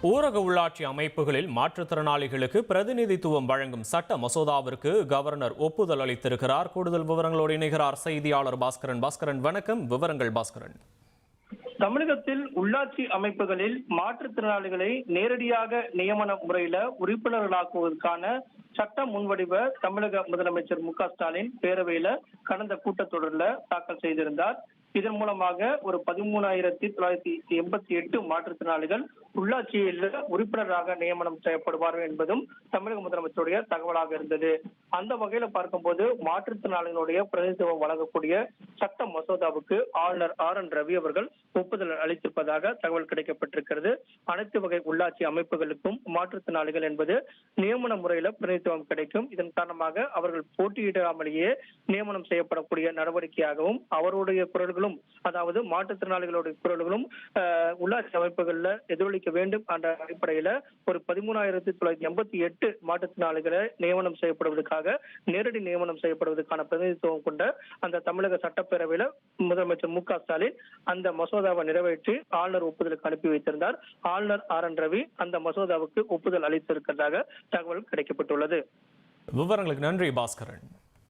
ஊரக உள்ளாட்சி அமைப்புகளில் மாற்றுத்திறனாளிகளுக்கு பிரதிநிதித்துவம் வழங்கும் சட்ட மசோதாவிற்கு கவர்னர் ஒப்புதல் அளித்திருக்கிறார். கூடுதல் விவரங்களோடு இணைகிறார் செய்தியாளர் பாஸ்கரன். பாஸ்கரன், வணக்கம். விவரங்கள் பாஸ்கரன். தமிழகத்தில் உள்ளாட்சி அமைப்புகளில் மாற்றுத்திறனாளிகளை நேரடியாக நியமன முறையில உறுப்பினர்களாக்குவதற்கான சட்ட முன்வடிவ தமிழக முதலமைச்சர் மு க ஸ்டாலின் பேரவையில கடந்த கூட்டத்தொடரில் தாக்கல் செய்திருந்தார். இதன் மூலமாக ஒரு 13,988 மாற்றுத்திறனாளிகள் உள்ளாட்சியில் உறுப்பினராக நியமனம் செய்யப்படுவார்கள் என்பதும் தமிழக முதலமைச்சருடைய தகவலாக இருந்தது. அந்த வகையில பார்க்கும்போது மாற்றுத்திறனாளிகளுடைய பிரதிநிதித்துவம் வழங்கக்கூடிய சட்ட மசோதாவுக்கு ஆளுநர் RN ரவி அவர்கள் ஒப்புதல் அளித்திருப்பதாக தகவல் கிடைக்கப்பட்டிருக்கிறது. அனைத்து வகை உள்ளாட்சி அமைப்புகளுக்கும் மாற்றுத்திறனாளிகள் என்பது நியமன முறையில பிரதிநிதித்துவம் கிடைக்கும். இதன் காரணமாக அவர்கள் போட்டியிடாமலேயே நியமனம் செய்யப்படக்கூடிய நடவடிக்கையாகவும் அவருடைய குரல்களும், அதாவது மாற்றுத்திறனாளிகளுடைய குரல்களும் உள்ளாட்சி அமைப்புகள்ல எதிரொலிக்க வேண்டும் என்ற அடிப்படையில ஒரு 13,988 மாற்றுத்திறனாளிகளை நியமனம் செய்யப்படுவதற்காக நேரடி நியமனம் செய்யப்படுவதற்கான பிரதிநிதித்துவம் கொண்ட அந்த தமிழக சட்டப்பேரவையில முதலமைச்சர் மு க ஸ்டாலின் அந்த மசோதாவை நிறைவேற்றி ஆளுநர் ஒப்புதலுக்கு அனுப்பி வைத்திருந்தார். ஆளுநர் RN ரவி அந்த மசோதாவுக்கு ஒப்புதல் அளித்திருக்கிறதாக தகவல் கிடைக்கப்பட்டுள்ளது. விவரங்களுக்கு நன்றி பாஸ்கரன்.